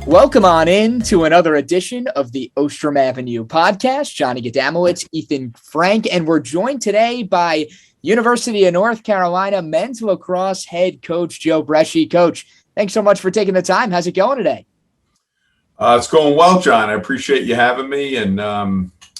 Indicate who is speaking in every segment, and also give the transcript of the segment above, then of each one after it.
Speaker 1: Welcome on in to another edition of the Ostrom Avenue podcast. Johnny Gadamowitz, Ethan Frank, and we're joined today by University of North Carolina men's lacrosse head coach Joe Breschi. Coach, thanks so much for taking the time. How's it going today?
Speaker 2: It's going well, John. I appreciate you having me, and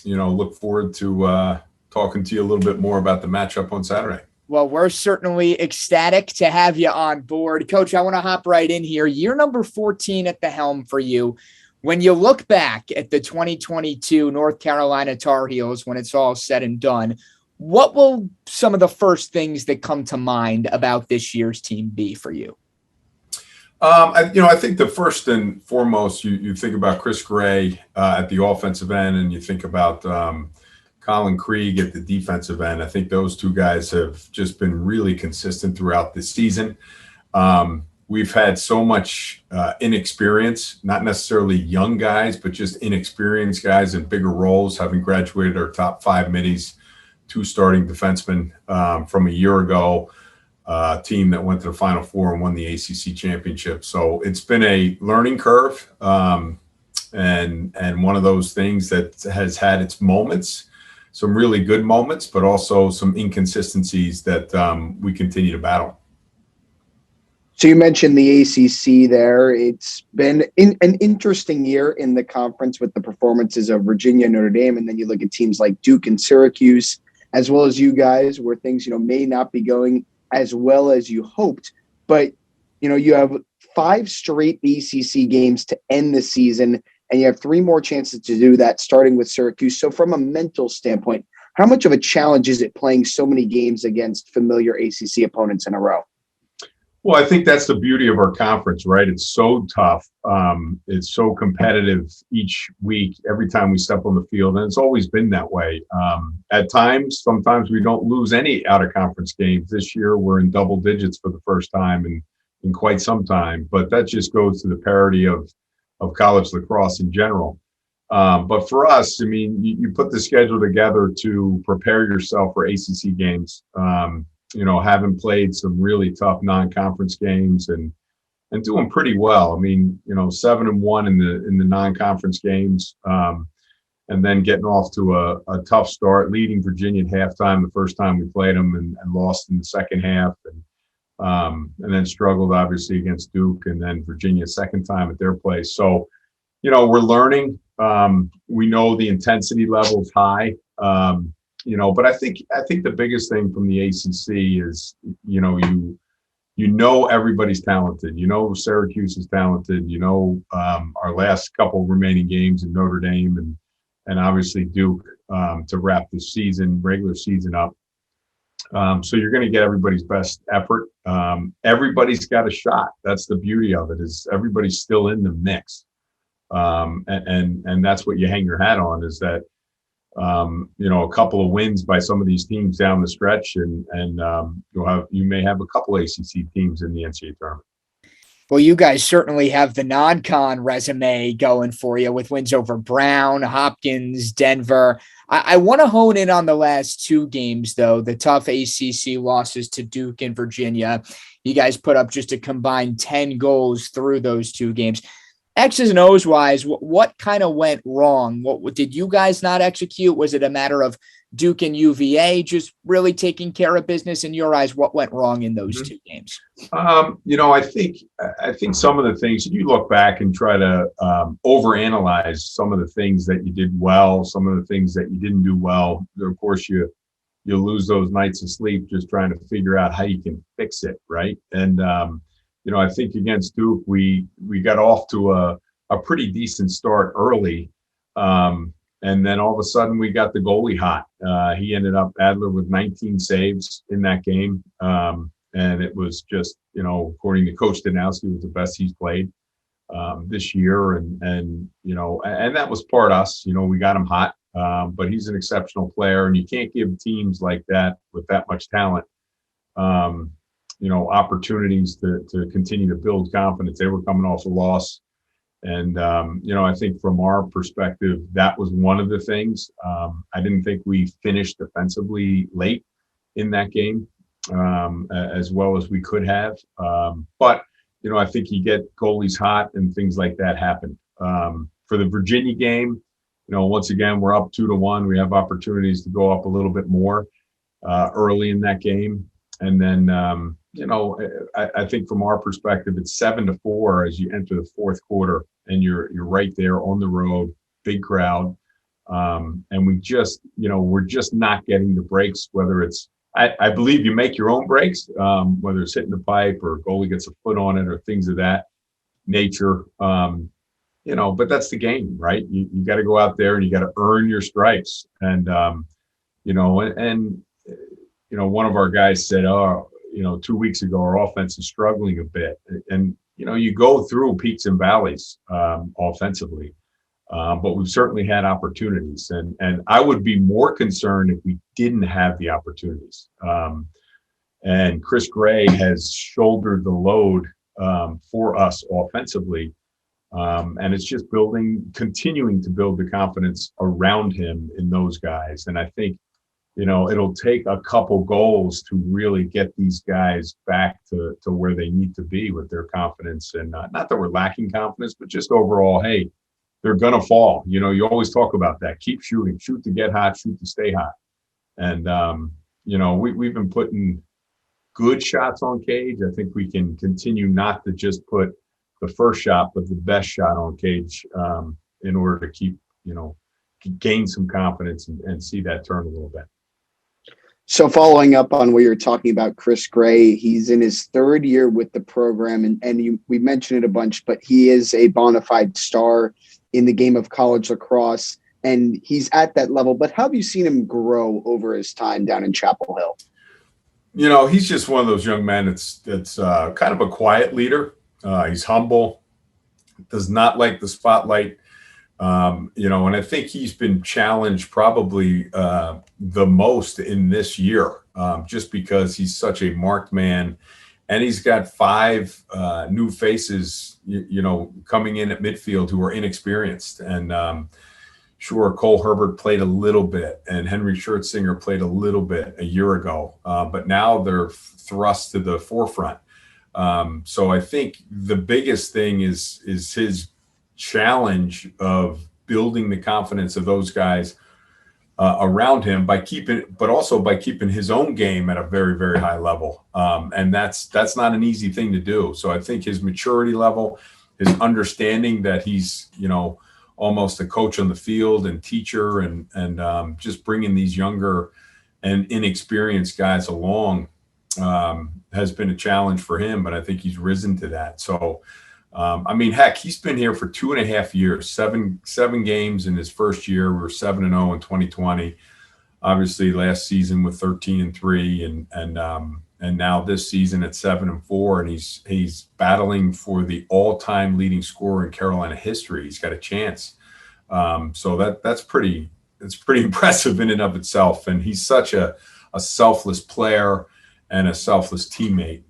Speaker 2: look forward to talking to you a little bit more about the matchup on Saturday.
Speaker 1: Well, we're certainly ecstatic to have you on board. Coach, I want to hop right in here. Year number 14 at the helm for you. When you look back at the 2022 North Carolina Tar Heels, when it's all said and done, what will some of the first things that come to mind about this year's team be for you?
Speaker 2: I think the first and foremost, you think about Chris Gray at the offensive end, and you think about Colin Krieg at the defensive end. I think those two guys have just been really consistent throughout the season. We've had so much inexperience, not necessarily young guys, but just inexperienced guys in bigger roles, having graduated our top 5 middies, 2 starting defensemen from a year ago, a team that went to the Final Four and won the ACC championship. So it's been a learning curve and one of those things that has had its moments. Some really good moments, but also some inconsistencies that we continue to battle.
Speaker 3: So you mentioned the ACC there. It's been an interesting year in the conference with the performances of Virginia, Notre Dame, and then you look at teams like Duke and Syracuse, as well as you guys, where things may not be going as well as you hoped. But you have 5 straight ACC games to end the season, and you have 3 more chances to do that, starting with Syracuse. So from a mental standpoint, how much of a challenge is it playing so many games against familiar ACC opponents in a row?
Speaker 2: Well, I think that's the beauty of our conference, right? It's so tough. It's so competitive each week, every time we step on the field, and it's always been that way. At times, sometimes we don't lose any out-of-conference games. This year, we're in double digits for the first time in quite some time, but that just goes to the parity of college lacrosse in general. But for us, you put the schedule together to prepare yourself for ACC games, having played some really tough non-conference games and doing pretty well. 7-1 in the non-conference games, and then getting off to a tough start, leading Virginia at halftime the first time we played them and lost in the second half. And then struggled obviously against Duke, and then Virginia second time at their place. So, we're learning. We know the intensity level is high. But I think the biggest thing from the ACC is, everybody's talented. Syracuse is talented. Our last couple remaining games in Notre Dame and obviously Duke to wrap the regular season up. So you're going to get everybody's best effort. Everybody's got a shot. That's the beauty of it, is everybody's still in the mix. And that's what you hang your hat on, is that, a couple of wins by some of these teams down the stretch, and you may have a couple ACC teams in the NCAA tournament.
Speaker 1: Well, you guys certainly have the non-con resume going for you with wins over Brown, Hopkins, Denver. I want to hone in on the last 2 games, though, the tough ACC losses to Duke and Virginia. You guys put up just a combined 10 goals through those 2 games. X's and O's wise, what kind of went wrong? What did you guys not execute? Was it a matter of Duke and UVA just really taking care of business? In your eyes, what went wrong in those 2 games?
Speaker 2: I think some of the things, you look back and try to overanalyze some of the things that you did well, some of the things that you didn't do well. Of course, you lose those nights of sleep just trying to figure out how you can fix it, right? And I think against Duke, we got off to a pretty decent start early. And then all of a sudden we got the goalie hot. He ended up, Adler, with 19 saves in that game. And it was just, according to Coach Danowski, it was the best he's played this year. And that was part us. We got him hot. But he's an exceptional player, and you can't give teams like that with that much talent opportunities to continue to build confidence. They were coming off a loss. And, I think from our perspective, that was one of the things. I didn't think we finished defensively late in that game as well as we could have. But, I think you get goalies hot and things like that happen. For the Virginia game, once again, we're up 2-1. We have opportunities to go up a little bit more early in that game. And then, I think from our perspective, it's 7-4 as you enter the fourth quarter, and you're right there on the road, big crowd. And we're just not getting the breaks, whether it's, I believe you make your own breaks, whether it's hitting the pipe or goalie gets a foot on it or things of that nature. But that's the game, right? You got to go out there and you got to earn your stripes. And, one of our guys said, 2 weeks ago, our offense is struggling a bit. And, you go through peaks and valleys offensively. But we've certainly had opportunities, and I would be more concerned if we didn't have the opportunities. And Chris Gray has shouldered the load for us offensively, and it's just continuing to build the confidence around him in those guys. And I think, it'll take a couple goals to really get these guys back to where they need to be with their confidence. And not that we're lacking confidence, but just overall, hey, they're going to fall. You always talk about that. Keep shooting, shoot to get hot, shoot to stay hot. And, we've been putting good shots on cage. I think we can continue not to just put the first shot, but the best shot on cage in order to keep, gain some confidence and see that turn a little bit.
Speaker 3: So following up on what you're talking about, Chris Gray, he's in his third year with the program, and we mentioned it a bunch, but he is a bona fide star in the game of college lacrosse, and he's at that level. But how have you seen him grow over his time down in Chapel Hill?
Speaker 2: He's just one of those young men that's kind of a quiet leader. He's humble, does not like the spotlight. And I think he's been challenged probably the most in this year, just because he's such a marked man, and he's got 5 new faces, coming in at midfield who are inexperienced. And sure, Cole Herbert played a little bit, and Henry Schertzinger played a little bit a year ago, but now they're thrust to the forefront. So I think the biggest thing is his challenge of building the confidence of those guys around him but also by keeping his own game at a very, very high level. And that's not an easy thing to do. So I think his maturity level, his understanding that he's, almost a coach on the field and teacher and just bringing these younger and inexperienced guys along has been a challenge for him, but I think he's risen to that. So heck, he's been here for 2.5 years, seven games in his first year. We were 7-0 in 2020. Obviously, last season with 13-3, and now this season at 7-4, and he's battling for the all-time leading scorer in Carolina history. He's got a chance. So that's pretty impressive in and of itself. And he's such a selfless player and a selfless teammate.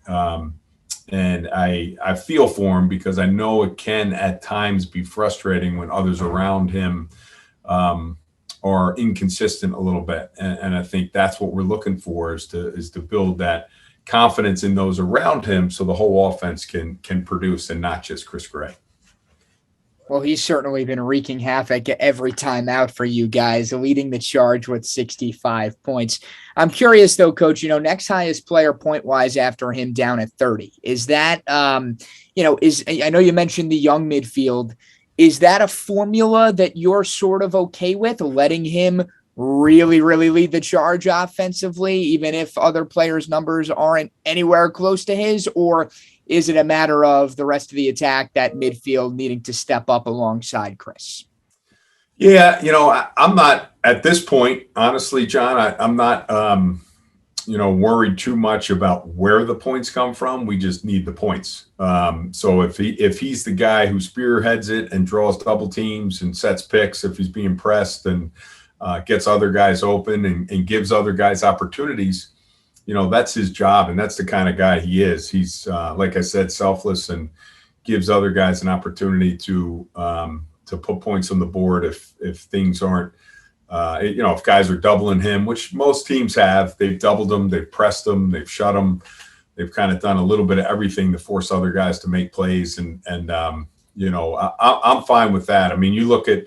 Speaker 2: And I feel for him because I know it can at times be frustrating when others around him are inconsistent a little bit. And I think that's what we're looking for is to build that confidence in those around him so the whole offense can produce and not just Chris Gray.
Speaker 1: Well, he's certainly been wreaking havoc every time out for you guys, leading the charge with 65 points. I'm curious, though, Coach, next highest player point-wise after him down at 30. Is that, I know you mentioned the young midfield. Is that a formula that you're sort of okay with, letting him really, really lead the charge offensively, even if other players' numbers aren't anywhere close to his? Or is it a matter of the rest of the attack, that midfield needing to step up alongside Chris?
Speaker 2: Yeah, I'm not at this point, honestly, John, I'm not, worried too much about where the points come from. We just need the points. So if he's the guy who spearheads it and draws double teams and sets picks, if he's being pressed and gets other guys open and gives other guys opportunities, that's his job, and that's the kind of guy he is. He's, like I said, selfless and gives other guys an opportunity to put points on the board if things aren't, if guys are doubling him, which most teams have. They've doubled him, they've pressed him, they've shut him. they've kind of done a little bit of everything to force other guys to make plays. And I'm fine with that. I mean, you look at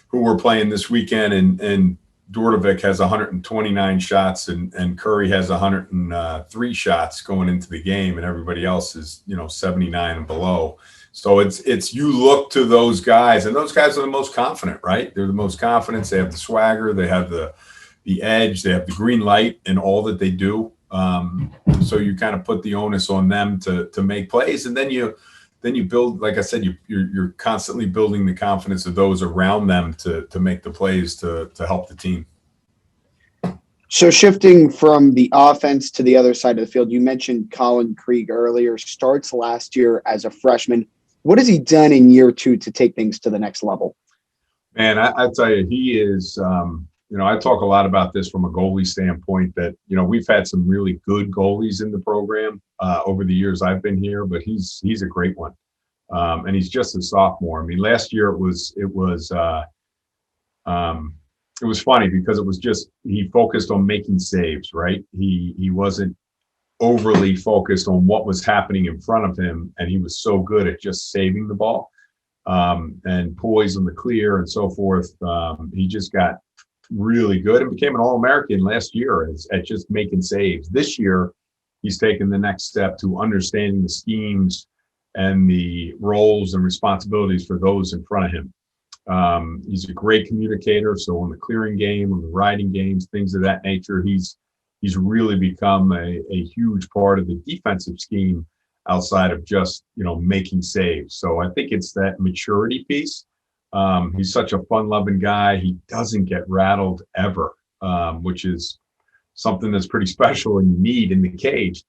Speaker 2: who we're playing this weekend, and Dordovic has 129 shots and Curry has 103 shots going into the game, and everybody else is, 79 and below. So it's you look to those guys, and those guys are the most confident, right? They're the most confident. They have the swagger, they have the edge, they have the green light in all that they do. So you kind of put the onus on them to make plays, and then you build, like I said, you're constantly building the confidence of those around them to make the plays to help the team.
Speaker 3: So shifting from the offense to the other side of the field, you mentioned Colin Krieg earlier, starts last year as a freshman. What has he done in year 2 to take things to the next level?
Speaker 2: Man, I tell you, he is, I talk a lot about this from a goalie standpoint that, we've had some really good goalies in the program over the years I've been here, but he's a great one. And he's just a sophomore. I mean, last year it was funny because it was just, he focused on making saves, right? He wasn't overly focused on what was happening in front of him, and he was so good at just saving the ball and poise on the clear and so forth. He just got really good and became an All-American last year at just making saves. This year, he's taken the next step to understanding the schemes and the roles and responsibilities for those in front of him. He's a great communicator. So on the clearing game, on the riding games, things of that nature, he's really become a huge part of the defensive scheme outside of just, making saves. So I think it's that maturity piece. He's such a fun-loving guy. He doesn't get rattled ever, which is something that's pretty special and you need in the cage.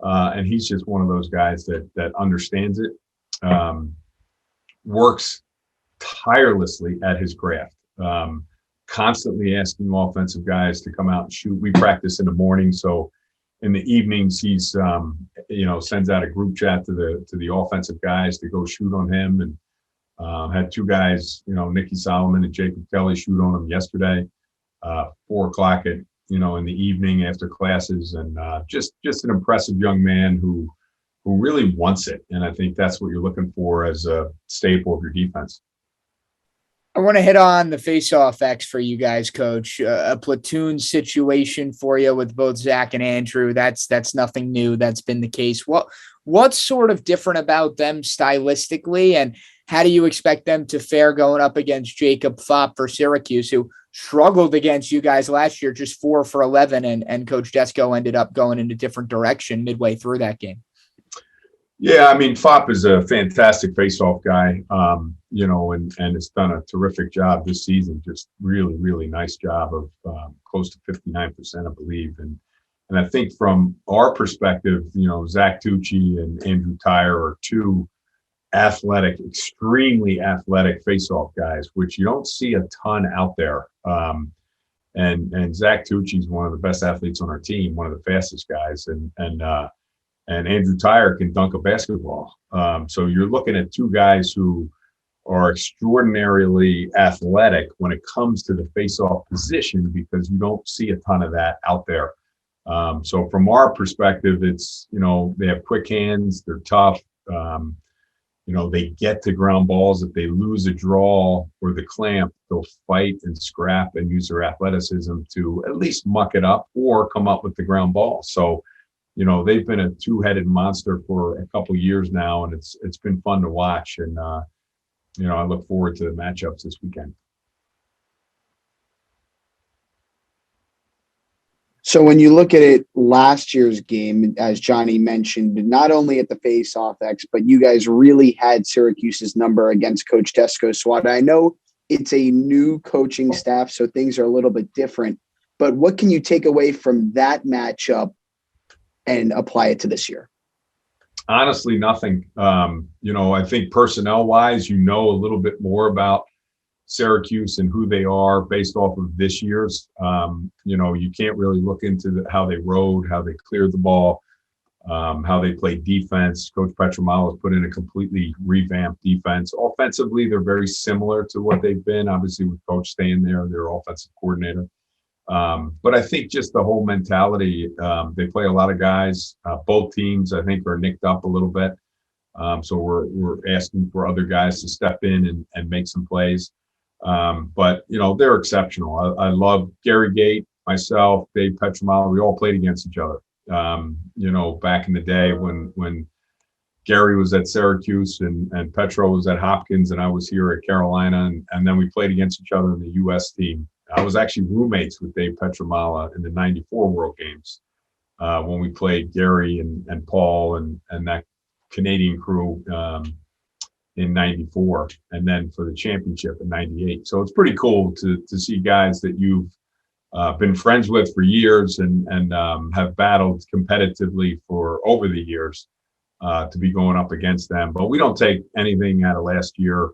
Speaker 2: And he's just one of those guys that understands it, works tirelessly at his craft, constantly asking offensive guys to come out and shoot. We practice in the morning, so in the evenings he's sends out a group chat to the offensive guys to go shoot on him, and had 2 guys, Nicky Solomon and Jacob Kelly, shoot on him yesterday, 4:00 in the evening after classes, and just an impressive young man who really wants it. And I think that's what you're looking for as a staple of your defense.
Speaker 1: I want to hit on the face-off X for you guys, Coach. A platoon situation for you with both Zach and Andrew. That's nothing new. That's been the case. What's sort of different about them stylistically, and how do you expect them to fare going up against Jacob Fopp for Syracuse, who struggled against you guys last year, just 4 for 11, and Coach Desko ended up going in a different direction midway through that game?
Speaker 2: Yeah, I mean, Fopp is a fantastic face-off guy, and has done a terrific job this season. Just really, really nice job of close to 59%, I believe. And I think from our perspective, Zach Tucci and Andrew Tyre are 2 athletic, extremely athletic face-off guys, which you don't see a ton out there. And Zach Tucci is one of the best athletes on our team, one of the fastest guys, and Andrew Tyre can dunk a basketball. So you're looking at 2 guys who are extraordinarily athletic when it comes to the face-off position, because you don't see a ton of that out there. So from our perspective, it's, they have quick hands, they're tough. They get to ground balls. If they lose a draw or the clamp, they'll fight and scrap and use their athleticism to at least muck it up or come up with the ground ball. So, they've been a 2-headed monster for a couple of years now, and it's been fun to watch. And, I look forward to the matchups this weekend.
Speaker 3: So when you look at it, last year's game, as Johnny mentioned, not only at the face-off X, but you guys really had Syracuse's number against Coach Desko's squad. I know it's a new coaching staff, so things are a little bit different. But what can you take away from that matchup and apply it to this year?
Speaker 2: Honestly, nothing. I think personnel-wise, a little bit more about Syracuse and who they are based off of this year's. You can't really look into how they rode, how they cleared the ball, how they played defense. Coach Petromalo has put in a completely revamped defense. Offensively, they're very similar to what they've been. Obviously, with Coach staying there, their offensive coordinator. But I think just the whole mentality, they play a lot of guys. Both teams, I think, are nicked up a little bit. So we're asking for other guys to step in and make some plays. But, they're exceptional. I love Gary Gate, myself, Dave Petramala. We all played against each other. Back in the day when Gary was at Syracuse and Petro was at Hopkins and I was here at Carolina. And then we played against each other in the U.S. team. I was actually roommates with Dave Petramala in the 94 World Games when we played Gary and Paul and that Canadian crew in 94 and then for the championship in 98. So it's pretty cool to see guys that you've been friends with for years and have battled competitively for over the years to be going up against them. But we don't take anything out of last year.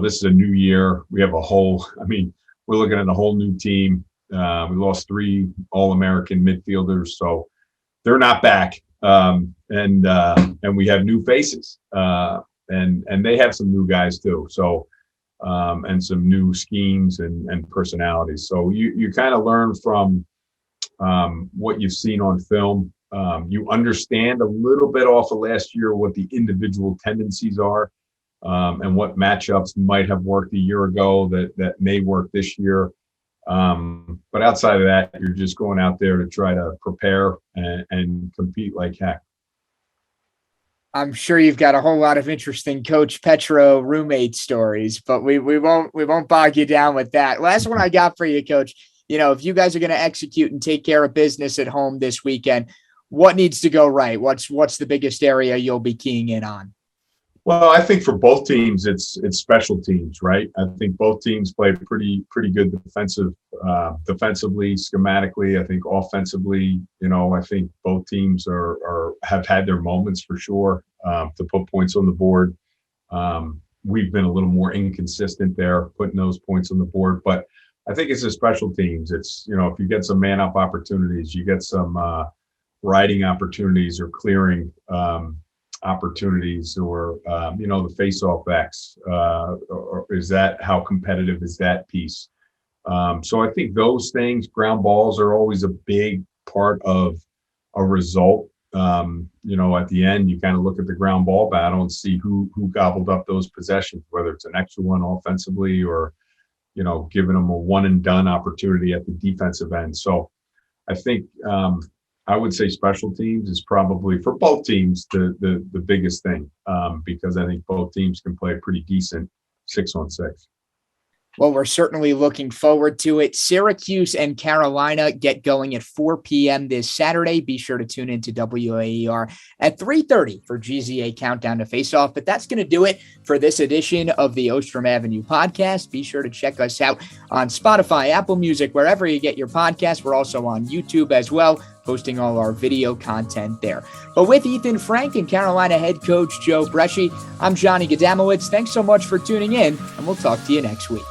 Speaker 2: This is a new year. We have we're looking at a whole new team. We lost 3 All-American midfielders, so they're not back. And we have new faces, and they have some new guys too. So, and some new schemes and personalities. So you kind of learn from what you've seen on film. You understand a little bit off of last year what the individual tendencies are, and what matchups might have worked a year ago that may work this year. But outside of that, you're just going out there to try to prepare and compete like heck.
Speaker 1: I'm sure you've got a whole lot of interesting Coach Petro roommate stories, but we won't bog you down with that. Last one I got for you, Coach. If you guys are going to execute and take care of business at home this weekend, what needs to go right? What's the biggest area you'll be keying in on?
Speaker 2: Well, I think for both teams, it's special teams, right? I think both teams play pretty good defensively, schematically. I think offensively, I think both teams have had their moments for sure to put points on the board. We've been a little more inconsistent there, putting those points on the board. But I think it's the special teams. It's if you get some man up opportunities, you get some riding opportunities or clearing opportunities, or the face-off backs, or is that how competitive is that piece? So I think those things, ground balls, are always a big part of a result. At the end, you kind of look at the ground ball battle and see who gobbled up those possessions, whether it's an extra one offensively or giving them a one and done opportunity at the defensive end. So I think I would say special teams is probably, for both teams, the biggest thing, because I think both teams can play pretty decent 6-on-6.
Speaker 1: Well, we're certainly looking forward to it. Syracuse and Carolina get going at 4 p.m. this Saturday. Be sure to tune into WAER at 3:30 for GZA Countdown to Faceoff. But that's going to do it for this edition of the Ostrom Avenue podcast. Be sure to check us out on Spotify, Apple Music, wherever you get your podcasts. We're also on YouTube as well, posting all our video content there. But with Ethan Frank and Carolina head coach Joe Breschi, I'm Johnny Gadamowitz. Thanks so much for tuning in, and we'll talk to you next week.